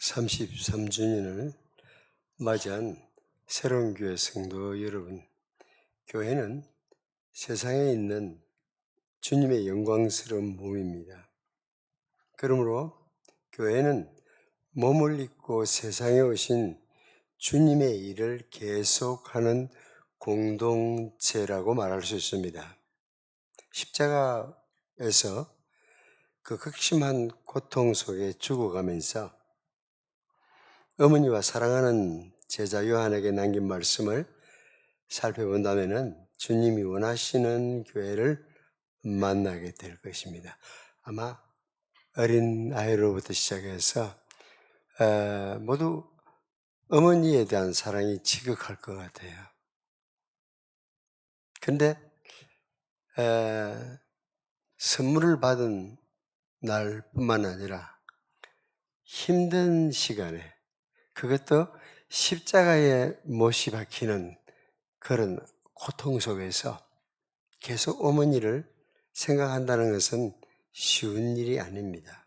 33주년을 맞이한 새로운 교회 성도 여러분, 교회는 세상에 있는 주님의 영광스러운 몸입니다. 그러므로 교회는 몸을 입고 세상에 오신 주님의 일을 계속하는 공동체라고 말할 수 있습니다. 십자가에서 그 극심한 고통 속에 죽어가면서 어머니와 사랑하는 제자 요한에게 남긴 말씀을 살펴본다면 주님이 원하시는 교회를 만나게 될 것입니다. 아마 어린 아이로부터 시작해서 모두 어머니에 대한 사랑이 지극할 것 같아요. 근데 선물을 받은 날뿐만 아니라 힘든 시간에, 그것도 십자가에 못이 박히는 그런 고통 속에서 계속 어머니를 생각한다는 것은 쉬운 일이 아닙니다.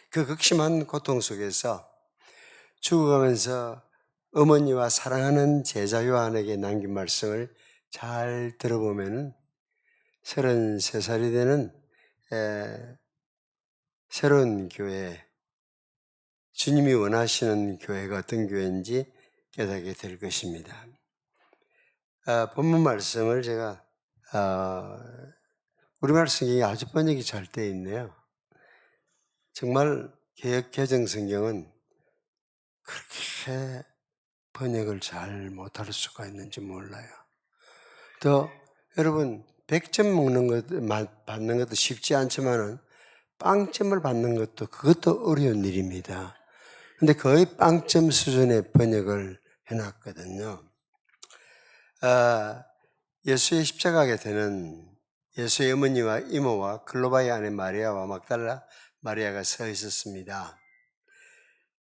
그 극심한 고통 속에서 죽어가면서 어머니와 사랑하는 제자 요한에게 남긴 말씀을 잘 들어보면 33살이 되는 새로운 교회, 주님이 원하시는 교회가 어떤 교회인지 깨닫게 될 것입니다. 본문 말씀을 제가 우리말 성경이 아주 번역이 잘 되어 있네요. 정말 개역 개정 성경은 그렇게 번역을 잘 못할 수가 있는지 몰라요. 또 여러분 100점 먹는 것 받는 것도 쉽지 않지만은 빵점을 받는 것도 그것도 어려운 일입니다. 근데 거의 빵점 수준의 번역을 해놨거든요. 예수의 십자가에 되는 예수의 어머니와 이모와 클로바의 아내 마리아와 막달라 마리아가 서 있었습니다.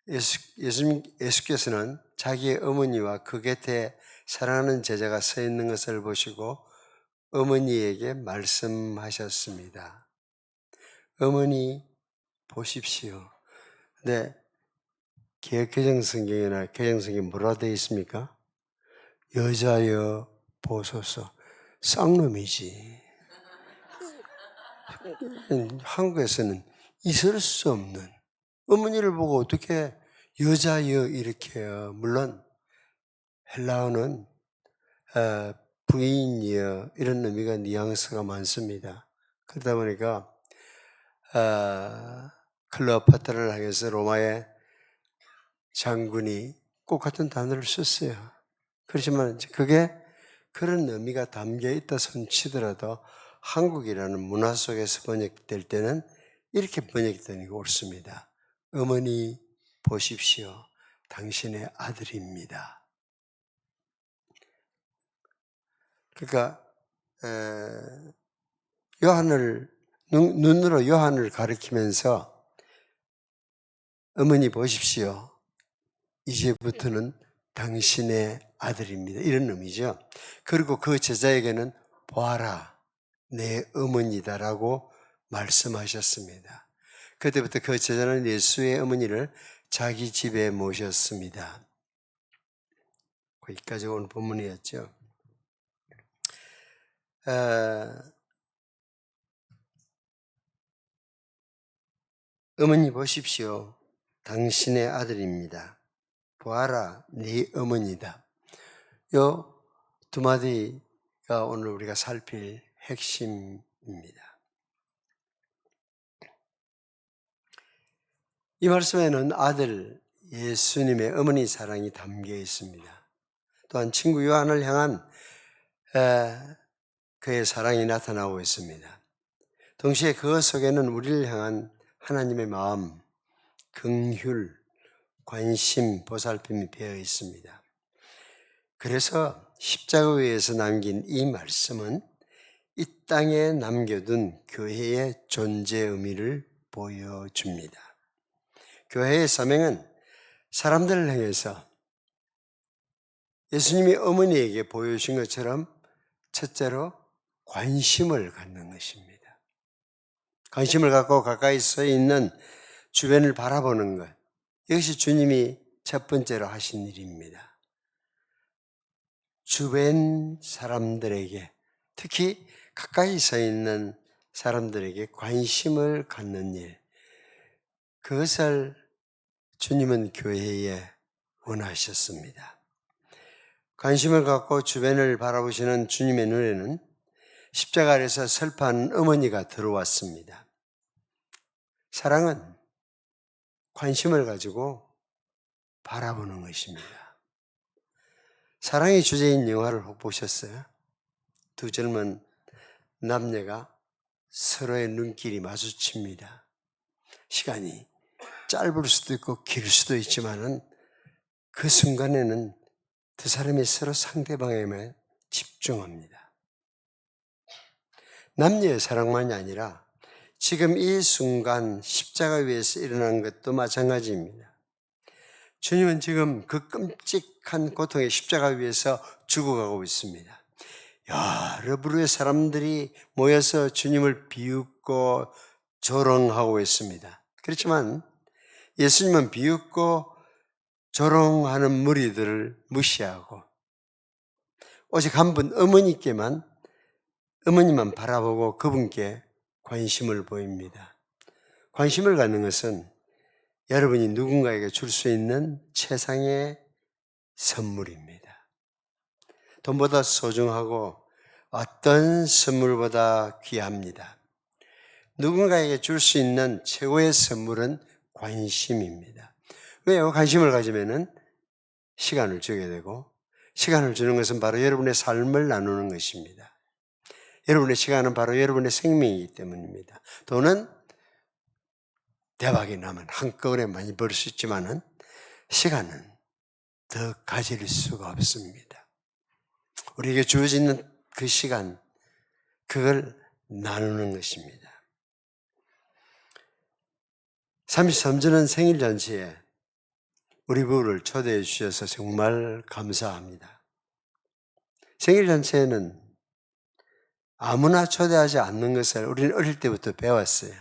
예수께서는 자기의 어머니와 그 곁에 사랑하는 제자가 서 있는 것을 보시고 어머니에게 말씀하셨습니다. 어머니 보십시오. 네, 개정성경이나 개정성경이 뭐라 되어 있습니까? 여자여 보소서. 쌍놈이지. 한국에서는 있을 수 없는, 어머니를 보고 어떻게 여자여 이렇게 해요. 물론 헬라어는 부인이여 이런 의미가 뉘앙스가 많습니다. 그러다 보니까 클레오파트라를 향해서 로마의 장군이 꼭 같은 단어를 썼어요. 그렇지만 그게 그런 의미가 담겨 있다 손치더라도 한국이라는 문화 속에서 번역될 때는 이렇게 번역되는 게 옳습니다. 어머니 보십시오. 당신의 아들입니다. 그러니까 눈으로 요한을 가리키면서 어머니 보십시오. 이제부터는 당신의 아들입니다. 이런 의미죠. 그리고 그 제자에게는 보아라, 내 어머니다라고 말씀하셨습니다. 그때부터 그 제자는 예수의 어머니를 자기 집에 모셨습니다. 거기까지 오늘 본문이었죠. 어머니 보십시오. 당신의 아들입니다. 보아라, 네 어머니다. 요 두 마디가 오늘 우리가 살필 핵심입니다. 이 말씀에는 아들 예수님의 어머니 사랑이 담겨 있습니다. 또한 친구 요한을 향한 그의 사랑이 나타나고 있습니다. 동시에 그 속에는 우리를 향한 하나님의 마음, 긍휼, 관심, 보살핌이 배어 있습니다. 그래서 십자가 위에서 남긴 이 말씀은 이 땅에 남겨둔 교회의 존재 의미를 보여줍니다. 교회의 사명은 사람들을 향해서 예수님이 어머니에게 보여주신 것처럼 첫째로 관심을 갖는 것입니다. 관심을 갖고 가까이 서 있는 주변을 바라보는 것. 이것이 주님이 첫 번째로 하신 일입니다. 주변 사람들에게, 특히 가까이 서 있는 사람들에게 관심을 갖는 일. 그것을 주님은 교회에 원하셨습니다. 관심을 갖고 주변을 바라보시는 주님의 눈에는 십자가 아래서 슬퍼하는 어머니가 들어왔습니다. 사랑은 관심을 가지고 바라보는 것입니다. 사랑의 주제인 영화를 혹 보셨어요? 두 젊은 남녀가 서로의 눈길이 마주칩니다. 시간이 짧을 수도 있고 길 수도 있지만은 그 순간에는 두 사람이 서로 상대방에만 집중합니다. 남녀의 사랑만이 아니라 지금 이 순간 십자가 위에서 일어난 것도 마찬가지입니다. 주님은 지금 그 끔찍한 고통의 십자가 위에서 죽어가고 있습니다. 여러 부류의 사람들이 모여서 주님을 비웃고 조롱하고 있습니다. 그렇지만 예수님은 비웃고 조롱하는 무리들을 무시하고 오직 한 분 어머니만 바라보고 그분께 관심을 보입니다. 관심을 갖는 것은 여러분이 누군가에게 줄 수 있는 최상의 선물입니다. 돈보다 소중하고 어떤 선물보다 귀합니다. 누군가에게 줄 수 있는 최고의 선물은 관심입니다. 왜요? 관심을 가지면은 시간을 주게 되고, 시간을 주는 것은 바로 여러분의 삶을 나누는 것입니다. 여러분의 시간은 바로 여러분의 생명이기 때문입니다. 돈은 대박이 나면 한꺼번에 많이 벌 수 있지만은 시간은 더 가질 수가 없습니다. 우리에게 주어지는 그 시간, 그걸 나누는 것입니다. 33주년 생일잔치에 우리 부부를 초대해 주셔서 정말 감사합니다. 생일잔치에는 아무나 초대하지 않는 것을 우리는 어릴 때부터 배웠어요.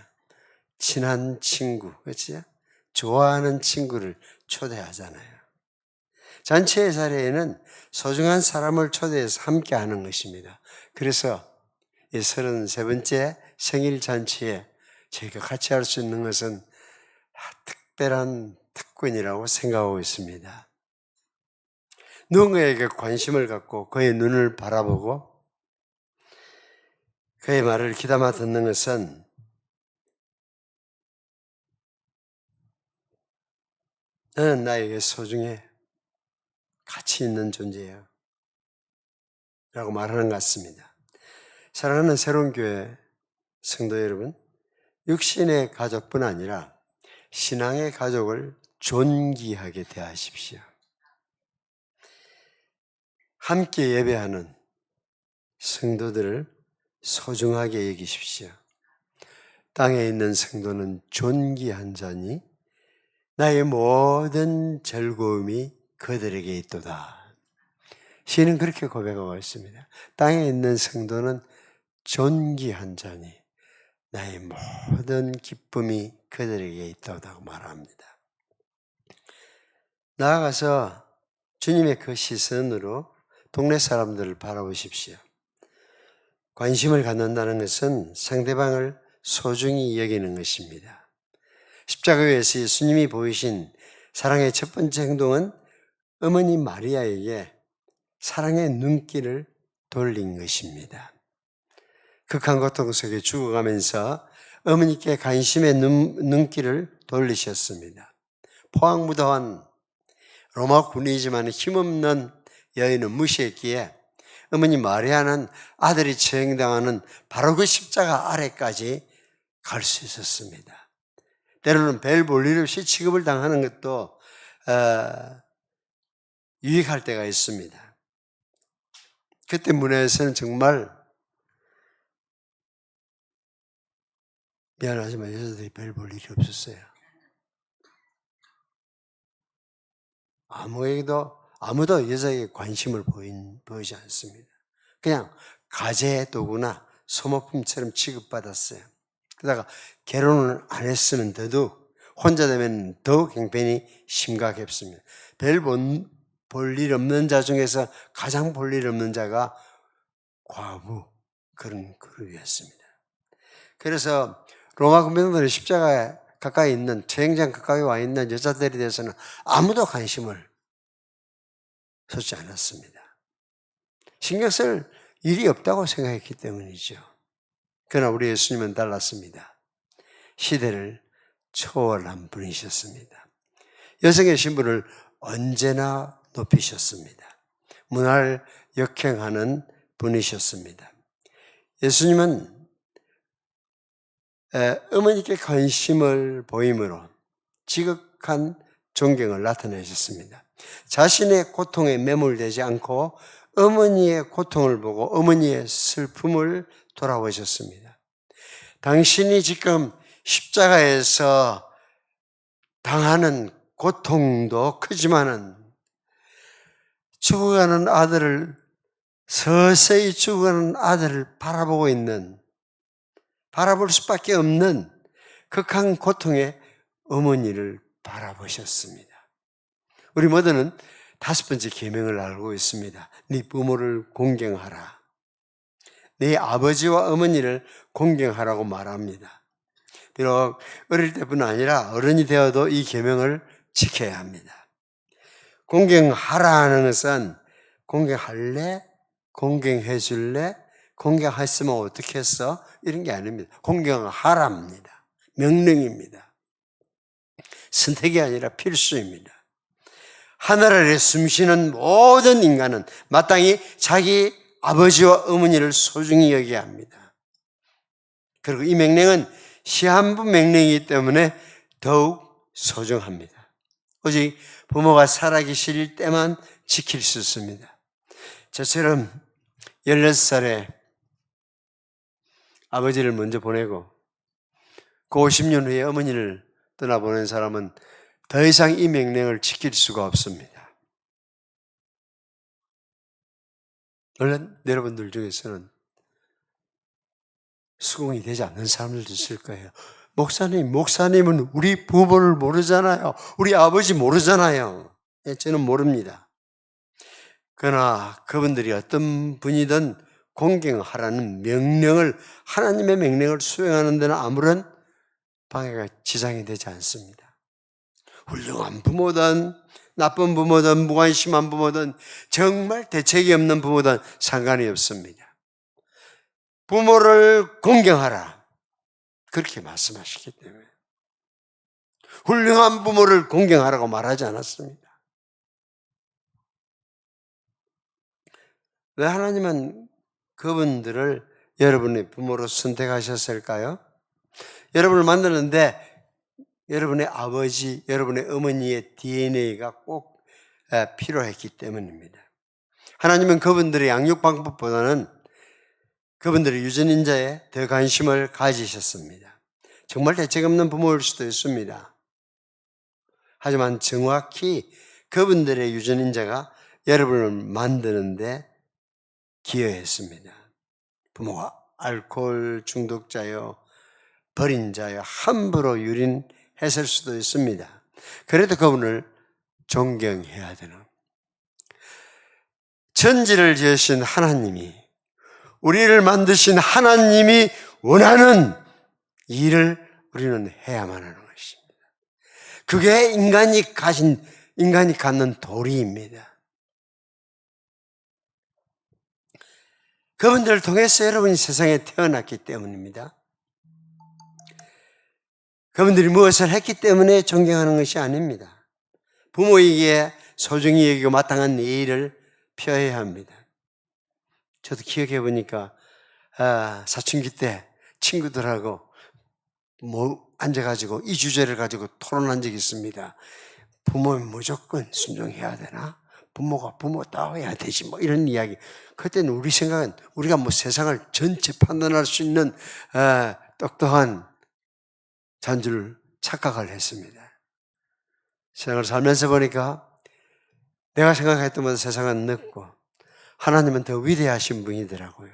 친한 친구, 그렇지? 좋아하는 친구를 초대하잖아요. 잔치의 자리에는 소중한 사람을 초대해서 함께 하는 것입니다. 그래서 이 33번째 생일 잔치에 저희가 같이 할 수 있는 것은 특별한 특권이라고 생각하고 있습니다. 누군가에게 관심을 갖고 그의 눈을 바라보고 그의 말을 귀담아 듣는 것은 너는 나에게 소중해, 가치 있는 존재야 라고 말하는 것 같습니다. 사랑하는 새로운 교회 성도 여러분, 육신의 가족뿐 아니라 신앙의 가족을 존귀하게 대하십시오. 함께 예배하는 성도들을 소중하게 여기십시오. 땅에 있는 성도는 존귀한 자니 나의 모든 즐거움이 그들에게 있도다. 시인은 그렇게 고백하고 있습니다. 땅에 있는 성도는 존귀한 자니 나의 모든 기쁨이 그들에게 있다고 말합니다. 나아가서 주님의 그 시선으로 동네 사람들을 바라보십시오. 관심을 갖는다는 것은 상대방을 소중히 여기는 것입니다. 십자가 위에서 예수님이 보이신 사랑의 첫 번째 행동은 어머니 마리아에게 사랑의 눈길을 돌린 것입니다. 극한 고통 속에 죽어가면서 어머니께 관심의 눈길을 돌리셨습니다. 포악무도한 로마 군인이지만 힘없는 여인은 무시했기에 어머니 마리아는 아들이 처형당하는 바로 그 십자가 아래까지 갈 수 있었습니다. 때로는 별 볼 일 없이 취급을 당하는 것도 유익할 때가 있습니다. 그때 문화에서는 정말 미안하지만 여자들이 별 볼 일이 없었어요. 아무도 여자에게 관심을 보이지 않습니다. 그냥 가재 도구나 소모품처럼 취급받았어요. 그러다가 결혼을 안 했으면 더더욱 혼자 되면 더욱 형편이 심각했습니다. 별 볼 일 없는 자 중에서 가장 볼 일 없는 자가 과부, 그런 그룹이었습니다. 그래서 로마 군병들은 십자가에 가까이 있는, 처형장 가까이 와 있는 여자들에 대해서는 아무도 관심을 쏟지 않았습니다. 신경 쓸 일이 없다고 생각했기 때문이죠. 그러나 우리 예수님은 달랐습니다. 시대를 초월한 분이셨습니다. 여성의 신분을 언제나 높이셨습니다. 문화를 역행하는 분이셨습니다. 예수님은 어머니께 관심을 보임으로 지극한 존경을 나타내셨습니다. 자신의 고통에 매몰되지 않고 어머니의 고통을 보고 어머니의 슬픔을 돌아보셨습니다. 당신이 지금 십자가에서 당하는 고통도 크지만은 죽어가는 아들을, 서서히 죽어가는 아들을 바라보고 있는, 바라볼 수밖에 없는 극한 고통의 어머니를 바라보셨습니다. 우리 모두는 5번째 계명을 알고 있습니다. 네 부모를 공경하라. 네 아버지와 어머니를 공경하라고 말합니다. 비록 어릴 때뿐 아니라 어른이 되어도 이 계명을 지켜야 합니다. 공경하라는 것은 공경할래? 공경해줄래? 공경했으면 어떻게 했어? 이런 게 아닙니다. 공경하랍니다. 명령입니다. 선택이 아니라 필수입니다. 하늘 아래 숨쉬는 모든 인간은 마땅히 자기 아버지와 어머니를 소중히 여겨야 합니다. 그리고 이 명령은 시한부 명령이기 때문에 더욱 소중합니다. 오직 부모가 살아계실 때만 지킬 수 있습니다. 저처럼 16살에 아버지를 먼저 보내고 그 50년 후에 어머니를 떠나보낸 사람은 더 이상 이 명령을 지킬 수가 없습니다. 물론 여러분들 중에서는 수긍이 되지 않는 사람들도 있을 거예요. 목사님은 우리 부모를 모르잖아요. 우리 아버지 모르잖아요. 저는 모릅니다. 그러나 그분들이 어떤 분이든 공경하라는 명령을, 하나님의 명령을 수행하는 데는 아무런 방해가, 지장이 되지 않습니다. 훌륭한 부모든 나쁜 부모든 무관심한 부모든 정말 대책이 없는 부모든 상관이 없습니다. 부모를 공경하라, 그렇게 말씀하시기 때문에 훌륭한 부모를 공경하라고 말하지 않았습니다. 왜 하나님은 그분들을 여러분의 부모로 선택하셨을까요? 여러분을 만드는데 여러분의 아버지, 여러분의 어머니의 DNA가 꼭 필요했기 때문입니다. 하나님은 그분들의 양육 방법보다는 그분들의 유전인자에 더 관심을 가지셨습니다. 정말 대책 없는 부모일 수도 있습니다. 하지만 정확히 그분들의 유전인자가 여러분을 만드는데 기여했습니다. 부모가 알코올 중독자요, 버린 자요, 함부로 유린했을 수도 있습니다. 그래도 그분을 존경해야 되는, 천지를 지으신 하나님이, 우리를 만드신 하나님이 원하는 일을 우리는 해야만 하는 것입니다. 그게 인간이 갖는 도리입니다. 그분들을 통해서 여러분이 세상에 태어났기 때문입니다. 그분들이 무엇을 했기 때문에 존경하는 것이 아닙니다. 부모에게 소중히 여기고 마땅한 예의를 표해야 합니다. 저도 기억해 보니까 사춘기 때 친구들하고 앉아가지고 이 주제를 가지고 토론한 적이 있습니다. 부모는 무조건 순종해야 되나? 부모가 부모다워야 되지, 뭐 이런 이야기. 그때는 우리 생각은 우리가 뭐 세상을 전체 판단할 수 있는 똑똑한 잔줄 착각을 했습니다. 세상을 살면서 보니까 내가 생각했던 것보다 세상은 늦고 하나님은 더 위대하신 분이더라고요.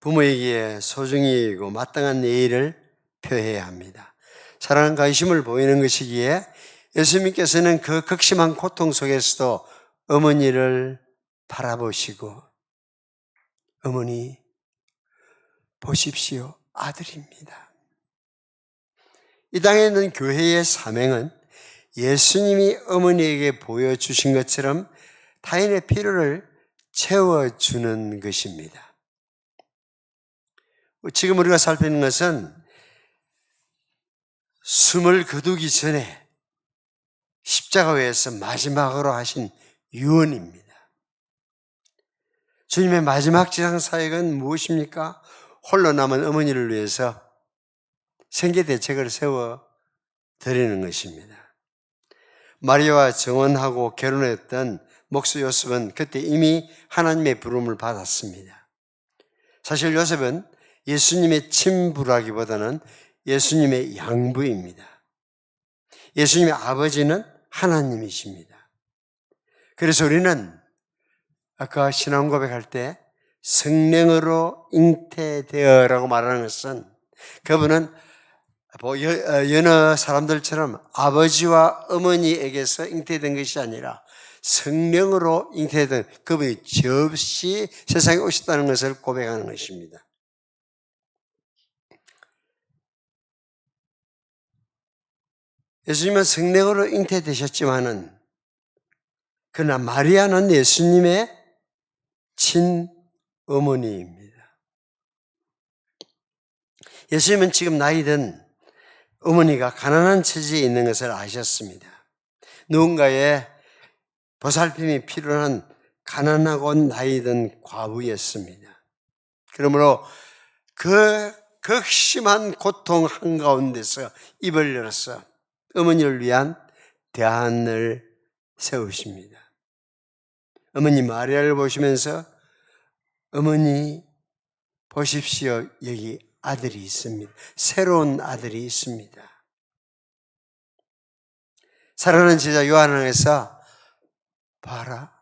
부모에게 소중히 여기고 마땅한 예의를 표해야 합니다. 사랑과 관심을 보이는 것이기에 예수님께서는 그 극심한 고통 속에서도 어머니를 바라보시고 어머니 보십시오, 아들입니다. 이 땅에 있는 교회의 사명은 예수님이 어머니에게 보여주신 것처럼 타인의 필요를 채워주는 것입니다. 지금 우리가 살피는 것은 숨을 거두기 전에 십자가 위에서 마지막으로 하신 유언입니다. 주님의 마지막 지상사역은 무엇입니까? 홀로 남은 어머니를 위해서 생계대책을 세워 드리는 것입니다. 마리아와 정혼하고 결혼했던 목수 요셉은 그때 이미 하나님의 부름을 받았습니다. 사실 요셉은 예수님의 친부라기보다는 예수님의 양부입니다. 예수님의 아버지는 하나님이십니다. 그래서 우리는 아까 신앙 고백할 때 성령으로 잉태되어라고 말하는 것은 그분은 여러 사람들처럼 아버지와 어머니에게서 잉태된 것이 아니라 성령으로 잉태된 그분이 죄 없이 세상에 오셨다는 것을 고백하는 것입니다. 예수님은 성령으로 잉태되셨지만은 그러나 마리아는 예수님의 친어머니입니다. 예수님은 지금 나이든 어머니가 가난한 처지에 있는 것을 아셨습니다. 누군가의 보살핌이 필요한 가난하고 나이든 과부였습니다. 그러므로 그 극심한 고통 한가운데서 입을 열어서 어머니를 위한 대안을 세우십니다. 어머니 마리아를 보시면서 어머니 보십시오, 여기 아들이 있습니다. 새로운 아들이 있습니다. 사랑하는 제자 요한에서 봐라,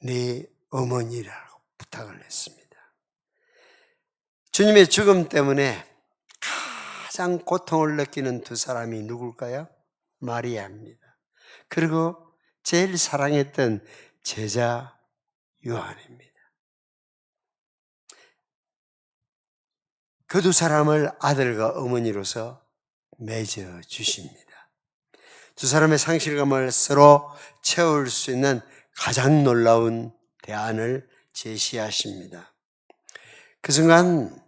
네 어머니라고 부탁을 했습니다. 주님의 죽음 때문에 가장 고통을 느끼는 두 사람이 누굴까요? 마리아입니다. 그리고 제일 사랑했던 제자 요한입니다. 그 두 사람을 아들과 어머니로서 맺어 주십니다. 두 사람의 상실감을 서로 채울 수 있는 가장 놀라운 대안을 제시하십니다. 그 순간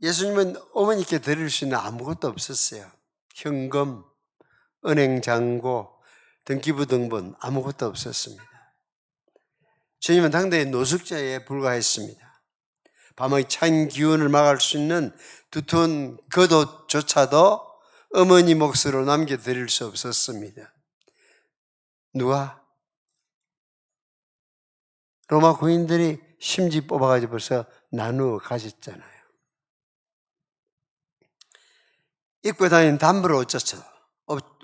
예수님은 어머니께 드릴 수 있는 아무것도 없었어요. 현금, 은행 잔고, 등기부 등본 아무것도 없었습니다. 주님은 당대의 노숙자에 불과했습니다. 밤의 찬 기운을 막을 수 있는 두터운 겉옷조차도 어머니 몫으로 남겨드릴 수 없었습니다. 누가? 로마 군인들이 심지 뽑아가지고 벌써 나누어 가셨잖아요. 입고 다니는 단벌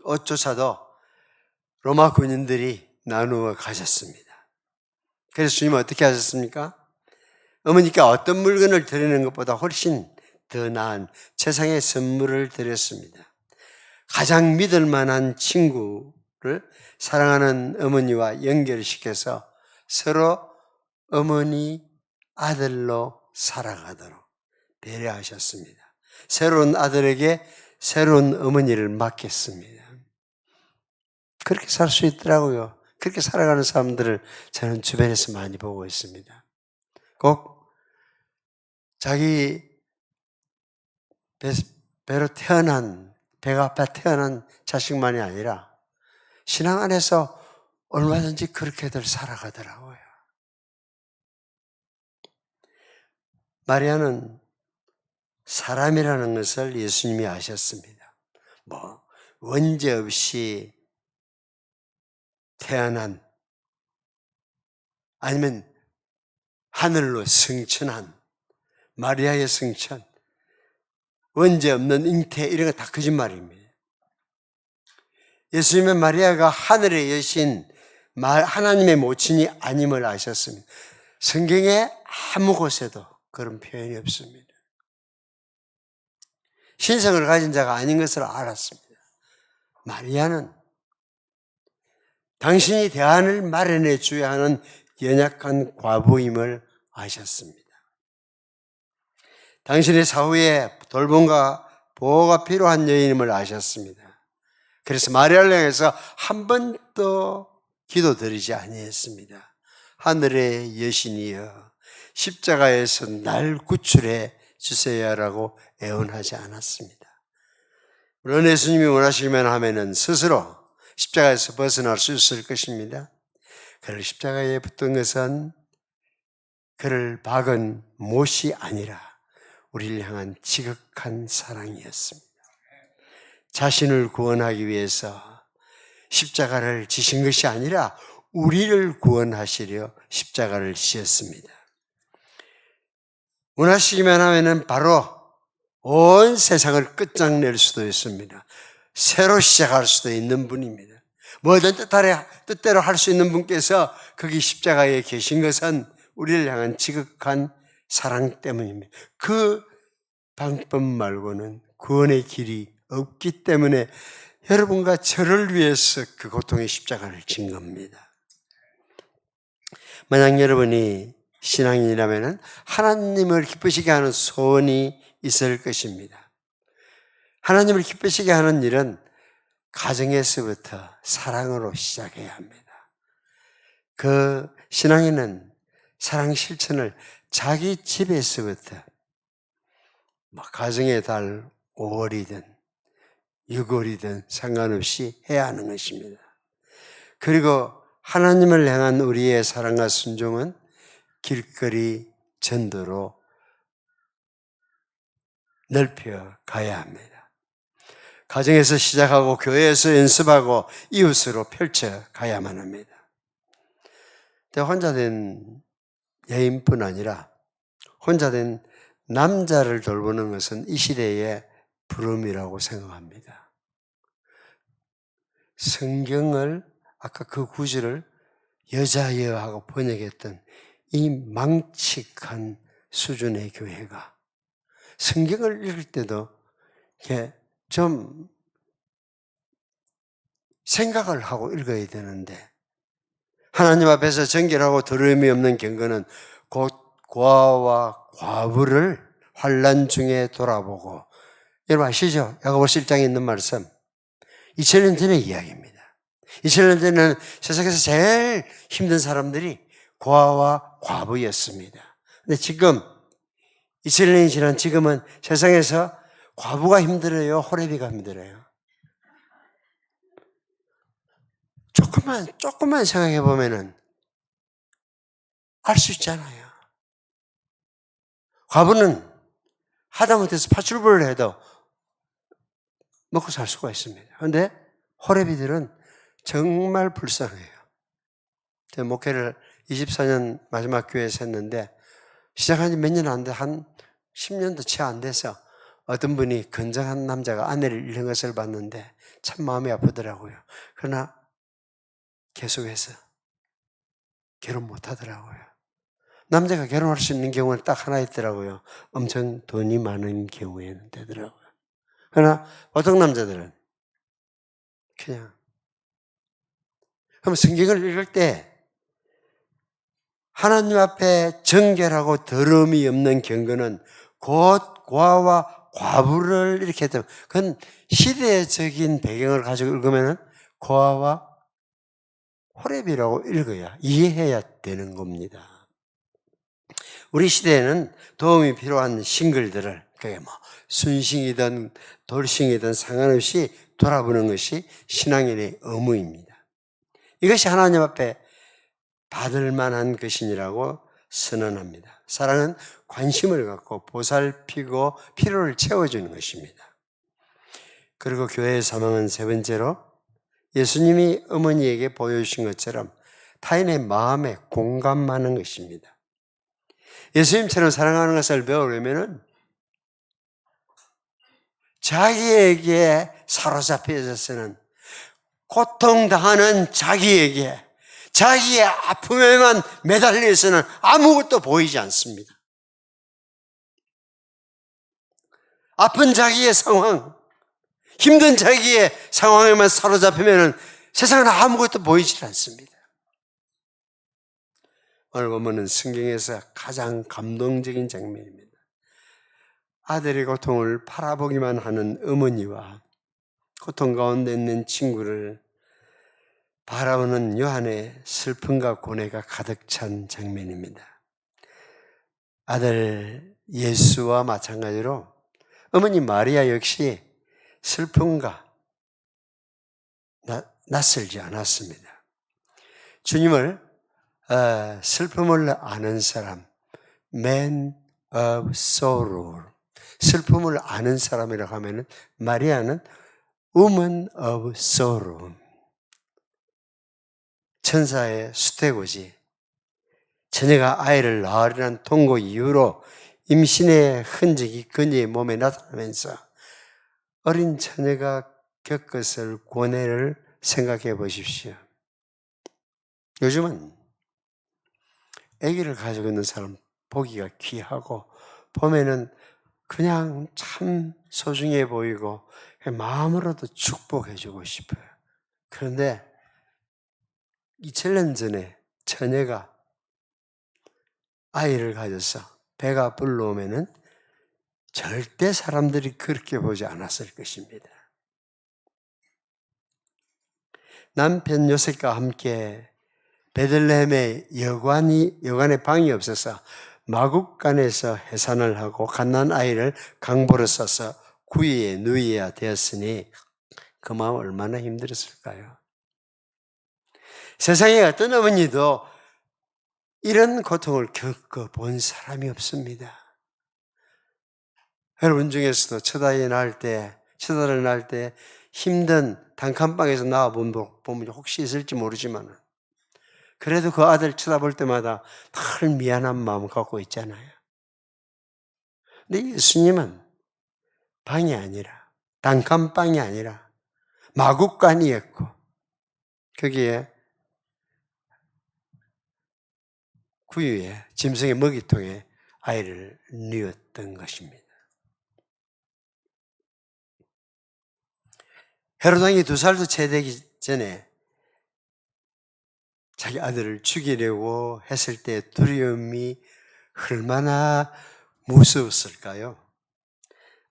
옷조차도 로마 군인들이 나누어 가셨습니다. 그래서 주님은 어떻게 하셨습니까? 어머니께 어떤 물건을 드리는 것보다 훨씬 더 나은 세상의 선물을 드렸습니다. 가장 믿을 만한 친구를 사랑하는 어머니와 연결시켜서 서로 어머니, 아들로 살아가도록 배려하셨습니다. 새로운 아들에게 새로운 어머니를 맡겼습니다. 그렇게 살 수 있더라고요. 그렇게 살아가는 사람들을 저는 주변에서 많이 보고 있습니다. 꼭 자기 배로 태어난, 배가 아파 태어난 자식만이 아니라 신앙 안에서 얼마든지 그렇게들 살아가더라고요. 마리아는 사람이라는 것을 예수님이 아셨습니다. 원죄 없이 태어난, 아니면 하늘로 승천한 마리아의 승천, 원죄 없는 잉태, 이런 거 다 거짓말입니다. 예수님은 마리아가 하늘의 여신, 하나님의 모친이 아님을 아셨습니다. 성경에 아무 곳에도 그런 표현이 없습니다. 신성을 가진 자가 아닌 것을 알았습니다. 마리아는 당신이 대안을 마련해 줘야 하는 연약한 과부임을 아셨습니다. 당신의 사후에 돌봄과 보호가 필요한 여인임을 아셨습니다. 그래서 마리아를 향해서 한 번도 기도드리지 아니했습니다. 하늘의 여신이여 십자가에서 날 구출해 주세요라고 애원하지 않았습니다. 물론 예수님이 원하시기만 하면은 스스로 십자가에서 벗어날 수 있을 것입니다. 그를 십자가에 붙은 것은 그를 박은 못이 아니라 우리를 향한 지극한 사랑이었습니다. 자신을 구원하기 위해서 십자가를 지신 것이 아니라 우리를 구원하시려 십자가를 지었습니다. 원하시기만 하면은 바로 온 세상을 끝장낼 수도 있습니다. 새로 시작할 수도 있는 분입니다. 뭐든 뜻대로 할 수 있는 분께서 거기 십자가에 계신 것은 우리를 향한 지극한 사랑 때문입니다. 그 방법 말고는 구원의 길이 없기 때문에 여러분과 저를 위해서 그 고통의 십자가를 진 겁니다. 만약 여러분이 신앙인이라면 하나님을 기쁘시게 하는 소원이 있을 것입니다. 하나님을 기쁘시게 하는 일은 가정에서부터 사랑으로 시작해야 합니다. 그 신앙인은 사랑 실천을 자기 집에서부터 가정의 달 5월이든 6월이든 상관없이 해야 하는 것입니다. 그리고 하나님을 향한 우리의 사랑과 순종은 길거리 전도로 넓혀 가야 합니다. 가정에서 시작하고 교회에서 연습하고 이웃으로 펼쳐 가야만 합니다. 혼자 된 여인뿐 아니라 혼자 된 남자를 돌보는 것은 이 시대의 부름이라고 생각합니다. 성경을 아까 그 구절을 여자여하고 번역했던 이 망측한 수준의 교회가 성경을 읽을 때도 이렇게 좀 생각을 하고 읽어야 되는데 하나님 앞에서 정결하고 더러움이 없는 경건은 곧 고아와 과부를 환난 중에 돌아보고, 여러분 아시죠? 야고보서 1장에 있는 말씀 2000년 전의 이야기입니다. 2000년 전에는 세상에서 제일 힘든 사람들이 고아와 과부였습니다. 근데 지금 2000년이 지난 지금은 세상에서 과부가 힘들어요? 호레비가 힘들어요? 조금만 생각해 보면은 알 수 있잖아요. 과부는 하다못해서 파출부를 해도 먹고 살 수가 있습니다. 그런데 호레비들은 정말 불쌍해요. 제가 목회를 24년 마지막 교회에서 했는데 시작한 지 몇 년 안 돼, 한 10년도 채 안 돼서 어떤 분이 건장한 남자가 아내를 잃는 것을 봤는데 참 마음이 아프더라고요. 그러나 계속해서 결혼 못 하더라고요. 남자가 결혼할 수 있는 경우는 딱 하나 있더라고요. 엄청 돈이 많은 경우에는 되더라고요. 그러나 보통 남자들은 그냥. 그럼 성경을 읽을 때 하나님 앞에 정결하고 더러움이 없는 경건은 곧 고아와 과부를 이렇게 했다. 그건 시대적인 배경을 가지고 읽으면 고아와 호렙이라고 읽어야 이해해야 되는 겁니다. 우리 시대에는 도움이 필요한 싱글들을 그게 순싱이든 돌싱이든 상관없이 돌아보는 것이 신앙인의 의무입니다. 이것이 하나님 앞에 받을 만한 것이라고 선언합니다. 사랑은 관심을 갖고 보살피고 필요를 채워주는 것입니다. 그리고 교회의 사명은 세 번째로 예수님이 어머니에게 보여주신 것처럼 타인의 마음에 공감하는 것입니다. 예수님처럼 사랑하는 것을 배우려면 자기에게 사로잡혀서는 고통당하는 자기에게 자기의 아픔에만 매달려 있어는 아무것도 보이지 않습니다. 아픈 자기의 상황, 힘든 자기의 상황에만 사로잡히면 세상은 아무것도 보이질 않습니다. 오늘 보면은 성경에서 가장 감동적인 장면입니다. 아들의 고통을 바라보기만 하는 어머니와 고통 가운데 있는 친구를 바라보는 요한의 슬픔과 고뇌가 가득 찬 장면입니다. 아들 예수와 마찬가지로 어머니 마리아 역시 슬픔과 낯설지 않았습니다. 주님을 슬픔을 아는 사람, man of sorrow, 슬픔을 아는 사람이라고 하면 마리아는 woman of sorrow, 천사의 수태고지, 처녀가 아이를 낳으리란 통고 이후로 임신의 흔적이 그녀의 몸에 나타나면서 어린 처녀가 겪었을 고뇌를 생각해 보십시오. 요즘은 아기를 가지고 있는 사람 보기가 귀하고 보면은 그냥 참 소중해 보이고 마음으로도 축복해 주고 싶어요. 그런데 2000년 전에 처녀가 아이를 가져서 배가 불러오면은 절대 사람들이 그렇게 보지 않았을 것입니다. 남편 요셉과 함께 베들레헴에 여관의 방이 없어서 마국간에서 해산을 하고 갓난 아이를 강보로 싸서 구이에 누이어야 되었으니 그 마음 얼마나 힘들었을까요? 세상에 어떤 어머니도 이런 고통을 겪어본 사람이 없습니다. 여러분 중에서도 첫 아이를 낳을 때 힘든 단칸방에서 나와보면 혹시 있을지 모르지만 그래도 그 아들 쳐다볼 때마다 늘 미안한 마음을 갖고 있잖아요. 근데 예수님은 방이 아니라 단칸방이 아니라 마국간이었고 거기에 구유에 짐승의 먹이통에 아이를 뉘었던 것입니다. 헤로당이 2살도 채 되기 전에 자기 아들을 죽이려고 했을 때 두려움이 얼마나 무서웠을까요?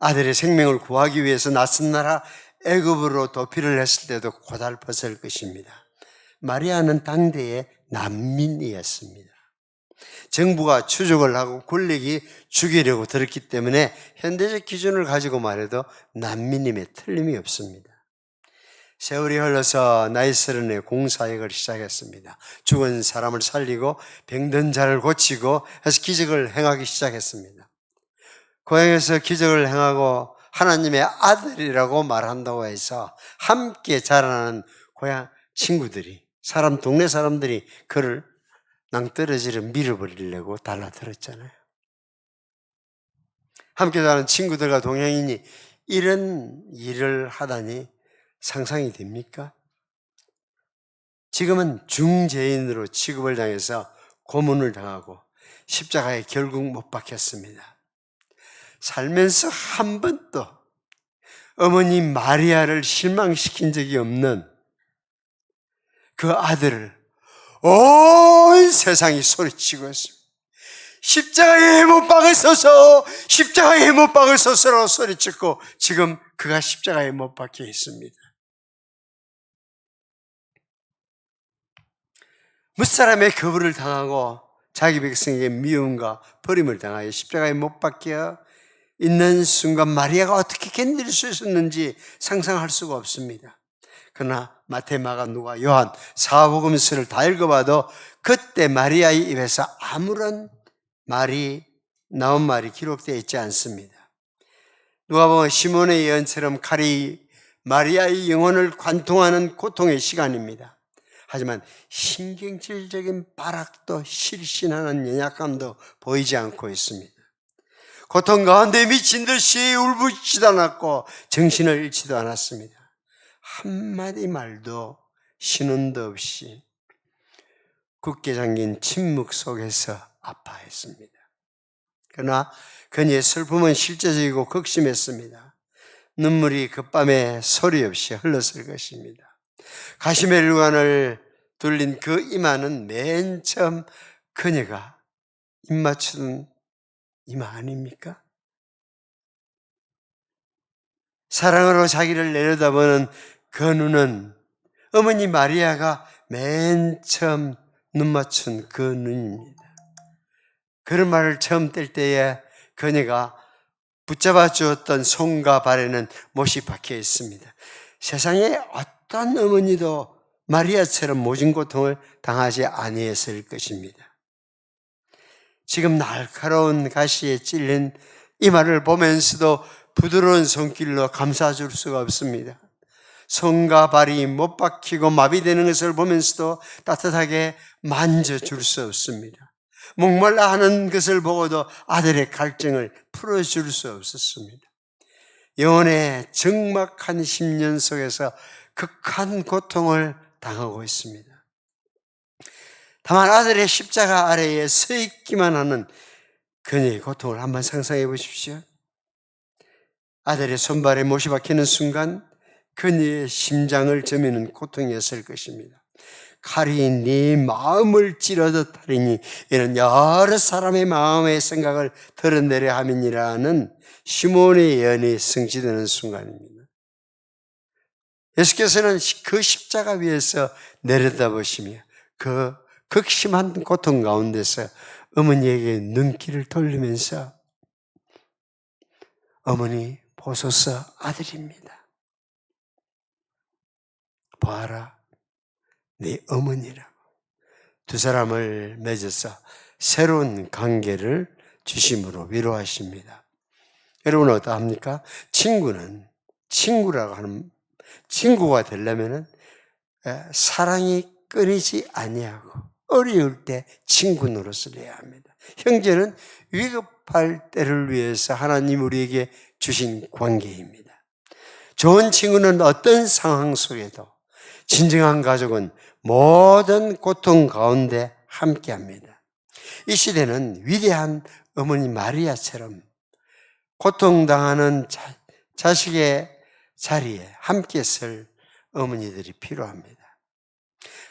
아들의 생명을 구하기 위해서 낯선 나라 애굽으로 도피를 했을 때도 고달팠을 것입니다. 마리아는 당대의 난민이었습니다. 정부가 추적을 하고 권력이 죽이려고 들었기 때문에 현대적 기준을 가지고 말해도 난민임에 틀림이 없습니다. 세월이 흘러서 나이 30에 공사역을 시작했습니다. 죽은 사람을 살리고 병든 자를 고치고 해서 기적을 행하기 시작했습니다. 고향에서 기적을 행하고 하나님의 아들이라고 말한다고 해서 함께 자라나는 고향 친구들이 동네 사람들이 그를 낭떠러지로 밀어버리려고 달라들었잖아요. 함께 자라는 친구들과 동행인이 이런 일을 하다니 상상이 됩니까? 지금은 중죄인으로 취급을 당해서 고문을 당하고 십자가에 결국 못 박혔습니다. 살면서 한 번도 어머니 마리아를 실망시킨 적이 없는 그 아들을 온 세상이 소리치고 있습니다. 십자가에 못 박으소서, 십자가에 못 박으소서라고 소리쳤고 지금 그가 십자가에 못 박혀 있습니다. 무사람의 거부를 당하고 자기 백성에게 미움과 버림을 당하여 십자가에 못 박혀 있는 순간 마리아가 어떻게 견딜 수 있었는지 상상할 수가 없습니다. 그러나 마태, 마가, 누가, 요한 사복음서를 다 읽어봐도 그때 마리아의 입에서 아무런 나온 말이 기록되어 있지 않습니다. 누가 보면 시몬의 예언처럼 칼이 마리아의 영혼을 관통하는 고통의 시간입니다. 하지만 신경질적인 발악도 실신하는 연약감도 보이지 않고 있습니다. 고통 가운데 미친 듯이 울부짖지도 않았고 정신을 잃지도 않았습니다. 한마디 말도 신원도 없이 굳게 잠긴 침묵 속에서 아파했습니다. 그러나 그녀의 슬픔은 실제적이고 극심했습니다. 눈물이 그 밤에 소리 없이 흘렀을 것입니다. 가시멜루관을 둘린 그 이마는 맨 처음 그녀가 입 맞추는 이마 아닙니까? 사랑으로 자기를 내려다보는 그 눈은 어머니 마리아가 맨 처음 눈 맞춘 그 눈입니다. 그런 말을 처음 뗄 때에 그녀가 붙잡아 주었던 손과 발에는 못이 박혀 있습니다. 세상에 어떤 어머니도 마리아처럼 모진 고통을 당하지 아니했을 것입니다. 지금 날카로운 가시에 찔린 이마를 보면서도 부드러운 손길로 감싸줄 수가 없습니다. 손과 발이 못 박히고 마비되는 것을 보면서도 따뜻하게 만져줄 수 없습니다. 목말라 하는 것을 보고도 아들의 갈증을 풀어줄 수 없었습니다. 영혼의 적막한 10년 속에서 극한 고통을 당하고 있습니다. 다만 아들의 십자가 아래에 서 있기만 하는 그녀의 고통을 한번 상상해 보십시오. 아들의 손발에 못이 박히는 순간 그녀의 심장을 저미는 고통이었을 것입니다. 칼이 네 마음을 찌르듯 하리니 이는 여러 사람의 마음의 생각을 드러내려 함이니라는 시몬의 예언이 성취되는 순간입니다. 예수께서는 그 십자가 위에서 내려다보시며 그 극심한 고통 가운데서 어머니에게 눈길을 돌리면서 어머니 보소서 아들입니다. 보아라 네 어머니라고 두 사람을 맺어서 새로운 관계를 주심으로 위로하십니다. 여러분 어떠합니까? 친구는 친구라고 하는 친구가 되려면 사랑이 끊이지 아니하고 어려울 때 친구 노릇을 해야 합니다. 형제는 위급할 때를 위해서 하나님 우리에게 주신 관계입니다. 좋은 친구는 어떤 상황 속에도 진정한 가족은 모든 고통 가운데 함께합니다. 이 시대는 위대한 어머니 마리아처럼 고통당하는 자식의 자리에 함께 설 어머니들이 필요합니다.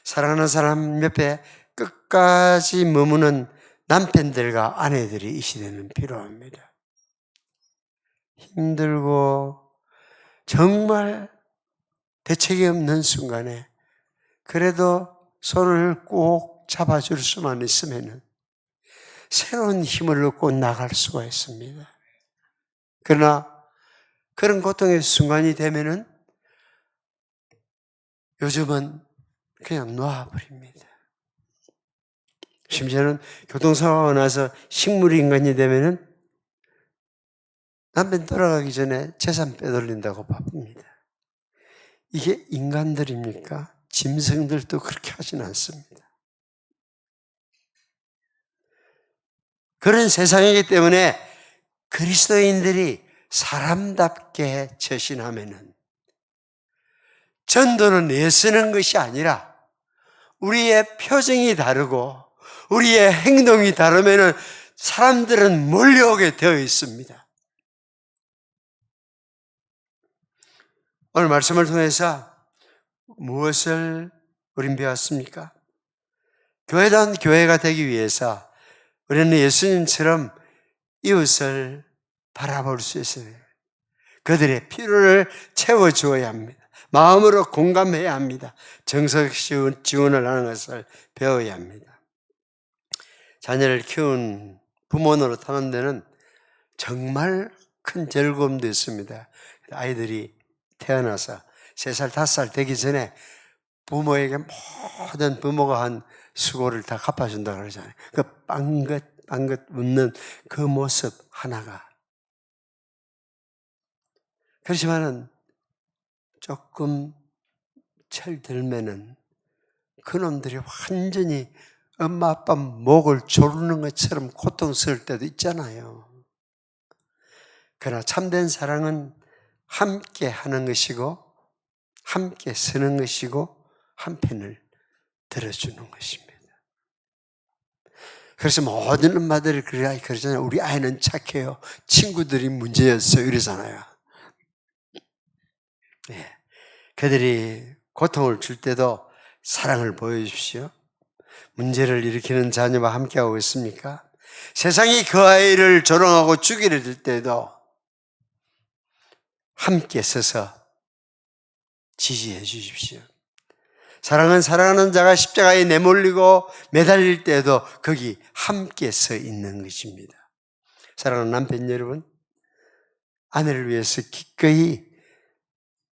사랑하는 사람 옆에 끝까지 머무는 남편들과 아내들이 이 시대는 필요합니다. 힘들고 정말 대책이 없는 순간에 그래도 손을 꼭 잡아줄 수만 있으면 새로운 힘을 얻고 나갈 수가 있습니다. 그러나 그런 고통의 순간이 되면은 요즘은 그냥 놔버립니다. 심지어는 교통사고가 나서 식물인간이 되면은 남편 돌아가기 전에 재산 빼돌린다고 바쁩니다. 이게 인간들입니까? 짐승들도 그렇게 하진 않습니다. 그런 세상이기 때문에 그리스도인들이 사람답게 처신하면은 전도는 애쓰는 것이 아니라 우리의 표정이 다르고 우리의 행동이 다르면은 사람들은 몰려오게 되어 있습니다. 오늘 말씀을 통해서 무엇을 우린 배웠습니까? 교회다운 교회가 되기 위해서 우리는 예수님처럼 이웃을 바라볼 수 있어요. 그들의 필요를 채워주어야 합니다. 마음으로 공감해야 합니다. 정서적 지원을 하는 것을 배워야 합니다. 자녀를 키운 부모 노릇하는 데는 정말 큰 즐거움도 있습니다. 아이들이 태어나서 3살, 5살 되기 전에 부모에게 모든 부모가 한 수고를 다 갚아준다고 그러잖아요. 그 빵긋빵긋 웃는 그 모습 하나가. 그렇지만은 조금 철 들면은 그놈들이 완전히 엄마 아빠 목을 조르는 것처럼 고통스러울 때도 있잖아요. 그러나 참된 사랑은 함께 하는 것이고 함께 서는 것이고 한편을 들어주는 것입니다. 그래서 모든 엄마들이 그러잖아요. 우리 아이는 착해요. 친구들이 문제였어요. 이러잖아요. 네. 그들이 고통을 줄 때도 사랑을 보여주십시오. 문제를 일으키는 자녀와 함께하고 있습니까? 세상이 그 아이를 조롱하고 죽이려 들 때도 함께 서서 지지해 주십시오. 사랑은 사랑하는 자가 십자가에 내몰리고 매달릴 때도 거기 함께 서 있는 것입니다. 사랑하는 남편 여러분, 아내를 위해서 기꺼이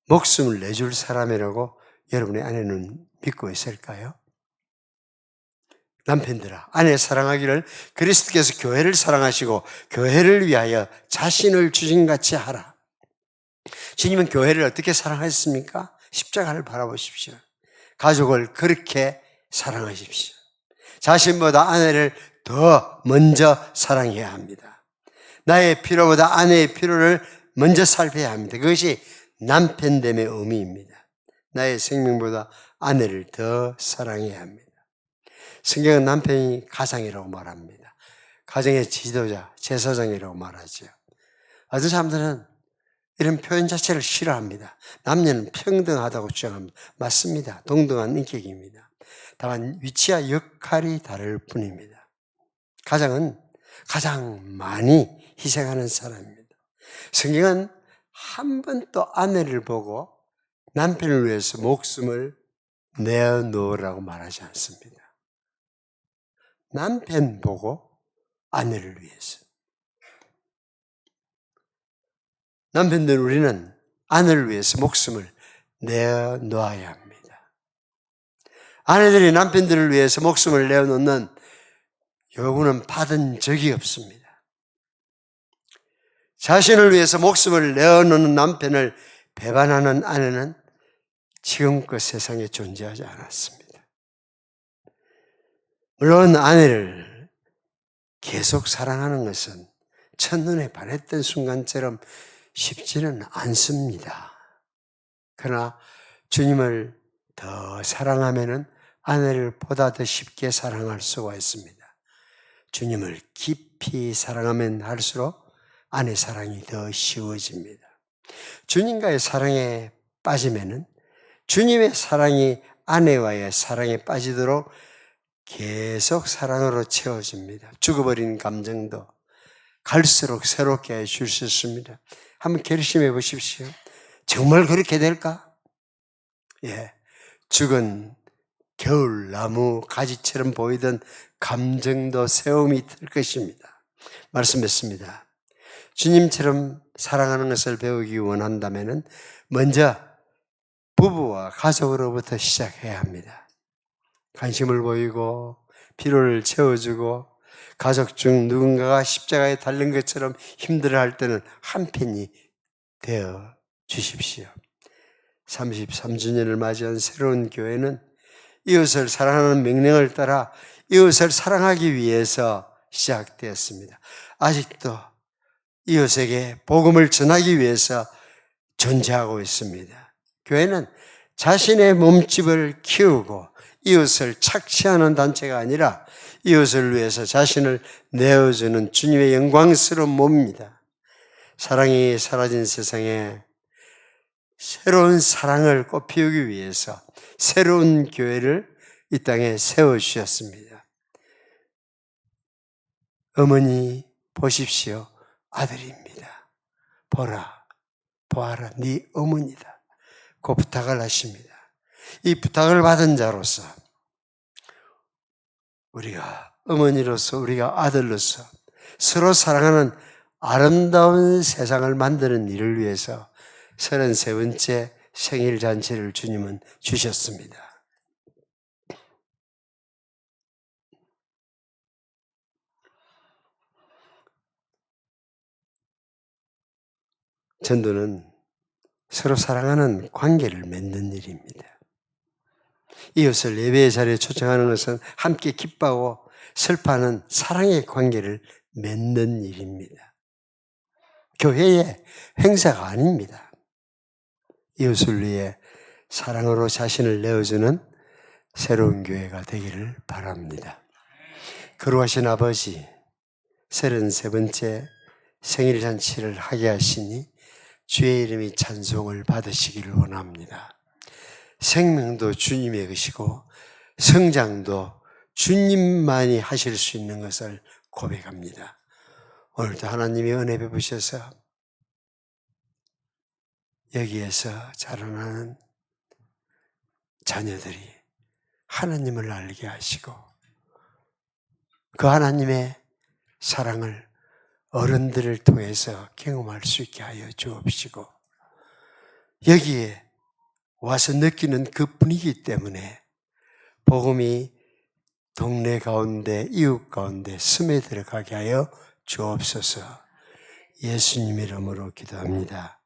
목숨을 내줄 사람이라고 여러분의 아내는 믿고 있을까요? 남편들아, 아내 사랑하기를 그리스도께서 교회를 사랑하시고 교회를 위하여 자신을 주신같이 하라. 주님은 교회를 어떻게 사랑하셨습니까? 십자가를 바라보십시오. 가족을 그렇게 사랑하십시오. 자신보다 아내를 더 먼저 사랑해야 합니다. 나의 필요보다 아내의 필요를 먼저 살펴야 합니다. 그것이 남편됨의 의미입니다. 나의 생명보다 아내를 더 사랑해야 합니다. 성경은 남편이 가장이라고 말합니다. 가정의 지도자, 제사장이라고 말하죠. 어떤 사람들은 이런 표현 자체를 싫어합니다. 남녀는 평등하다고 주장합니다. 맞습니다. 동등한 인격입니다. 다만 위치와 역할이 다를 뿐입니다. 가장은 가장 많이 희생하는 사람입니다. 성경은 한 번도 아내를 보고 남편을 위해서 목숨을 내어놓으라고 말하지 않습니다. 남편 보고 아내를 위해서. 남편들 우리는 아내를 위해서 목숨을 내어놓아야 합니다. 아내들이 남편들을 위해서 목숨을 내어놓는 요구는 받은 적이 없습니다. 자신을 위해서 목숨을 내어놓는 남편을 배반하는 아내는 지금껏 세상에 존재하지 않았습니다. 물론 아내를 계속 사랑하는 것은 첫눈에 반했던 순간처럼 쉽지는 않습니다. 그러나 주님을 더 사랑하면은 아내를 보다 더 쉽게 사랑할 수가 있습니다. 주님을 깊이 사랑하면 할수록 아내 사랑이 더 쉬워집니다. 주님과의 사랑에 빠지면은 주님의 사랑이 아내와의 사랑에 빠지도록 계속 사랑으로 채워집니다. 죽어버린 감정도 갈수록 새롭게 해줄 수 있습니다. 한번 결심해 보십시오. 정말 그렇게 될까? 예, 죽은 겨울나무 가지처럼 보이던 감정도 새움이 들 것입니다. 말씀했습니다. 주님처럼 사랑하는 것을 배우기 원한다면 먼저 부부와 가족으로부터 시작해야 합니다. 관심을 보이고 필요를 채워주고 가족 중 누군가가 십자가에 달린 것처럼 힘들어할 때는 한편이 되어 주십시오. 33주년을 맞이한 새로운 교회는 이웃을 사랑하는 명령을 따라 이웃을 사랑하기 위해서 시작되었습니다. 아직도 이웃에게 복음을 전하기 위해서 존재하고 있습니다. 교회는 자신의 몸집을 키우고 이웃을 착취하는 단체가 아니라 이웃을 위해서 자신을 내어주는 주님의 영광스러운 몸입니다. 사랑이 사라진 세상에 새로운 사랑을 꽃피우기 위해서 새로운 교회를 이 땅에 세워주셨습니다. 어머니 보십시오. 아들입니다. 보아라 네 어머니다. 그 부탁을 하십니다. 이 부탁을 받은 자로서 우리가 어머니로서 우리가 아들로서 서로 사랑하는 아름다운 세상을 만드는 일을 위해서 33번째 생일 잔치를 주님은 주셨습니다. 전도는 서로 사랑하는 관계를 맺는 일입니다. 이웃을 예배의 자리에 초청하는 것은 함께 기뻐하고 슬퍼하는 사랑의 관계를 맺는 일입니다. 교회의 행사가 아닙니다. 이웃을 위해 사랑으로 자신을 내어주는 새로운 교회가 되기를 바랍니다. 거룩하신 아버지, 33번째 생일 잔치를 하게 하시니 주의 이름이 찬송을 받으시기를 원합니다. 생명도 주님의 것이고 성장도 주님만이 하실 수 있는 것을 고백합니다. 오늘도 하나님이 은혜 베푸셔서 여기에서 자라나는 자녀들이 하나님을 알게 하시고 그 하나님의 사랑을 어른들을 통해서 경험할 수 있게 하여 주옵시고 여기에 와서 느끼는 그 분위기 때문에 복음이 동네 가운데 이웃 가운데 스며 들어가게 하여 주옵소서. 예수님 이름으로 기도합니다.